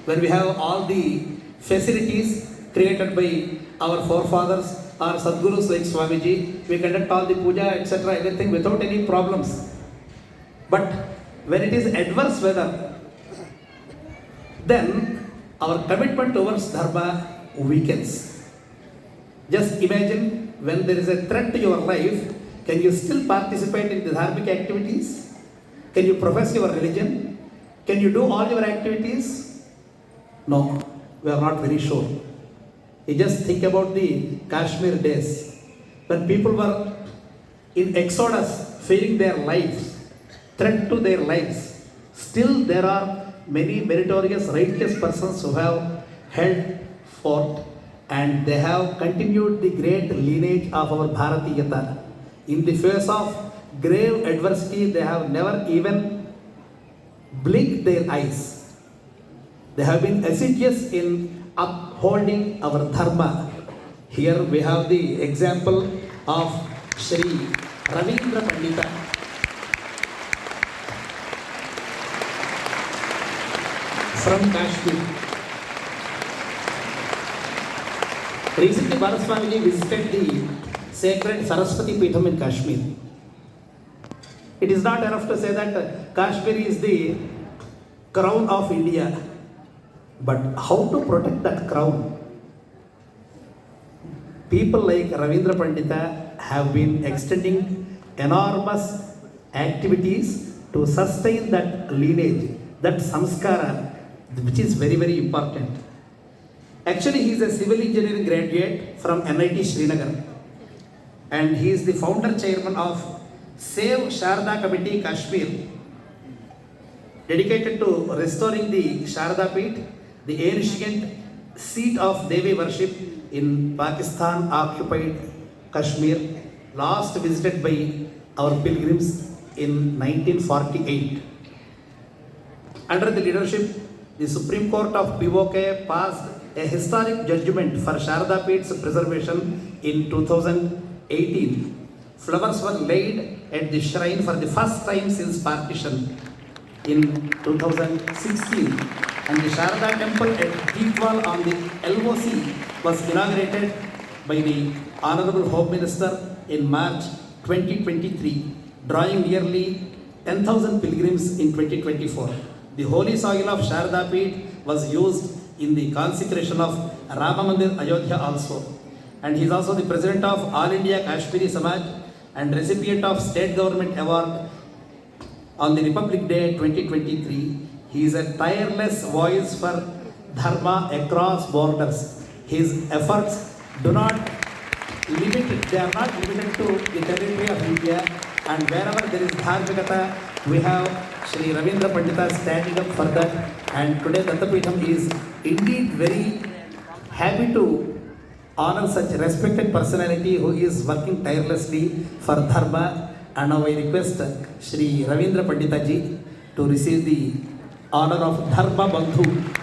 where we have all the facilities created by our forefathers or Sadgurus like Swamiji. We conduct all the puja, etc., everything without any problems. But when it is adverse weather, then our commitment towards dharma weakens. Just imagine when there is a threat to your life, can you still participate in the dharmic activities? Can you profess your religion? Can you do all your activities? No, we are not very sure. You just think about the Kashmir days when people were in exodus, fearing their lives, threat to their lives. Still, there are many meritorious, righteous persons who have held fort and they have continued the great lineage of our Bharatiyata. In the face of grave adversity, they have never even blinked their eyes. They have been assiduous in upholding our dharma. Here we have the example of Shri Ravindra Pandita. From Kashmir. Recently, Bharat Swamiji visited the sacred Saraswati Peetham in Kashmir. It is not enough to say that Kashmir is the crown of India, but how to protect that crown? People like Ravindra Pandita have been extending enormous activities to sustain that lineage, that samskara, which is very, very important. Actually, he is a civil engineering graduate from NIT Srinagar, and he is the founder chairman of Save Sharda Committee Kashmir, dedicated to restoring the Sharda Peeth, the ancient seat of Devi worship in Pakistan occupied Kashmir, last visited by our pilgrims in 1948. Under the leadership, the Supreme Court of POK passed a historic judgment for Sharda Peeth's preservation in 2018. Flowers were laid at the shrine for the first time since partition in 2016, and the Sharda temple at Deepwal on the LOC was inaugurated by the Honorable Home Minister in March 2023, drawing nearly 10,000 pilgrims in 2024. The holy soil of Sharda Peeth was used in the consecration of Rama Mandir Ayodhya also. And he is also the president of All India Kashmiri Samaj and recipient of State Government Award on the Republic Day 2023. He is a tireless voice for dharma across borders. His efforts do not they are not limited to the territory of India, and wherever there is dharmikata, we have Shri Ravindra Pandita standing up for that. And today Dattapeetham is indeed very happy to honor such a respected personality who is working tirelessly for dharma. And now I request Shri Ravindra Pandita ji to receive the honor of Dharma Bandhu.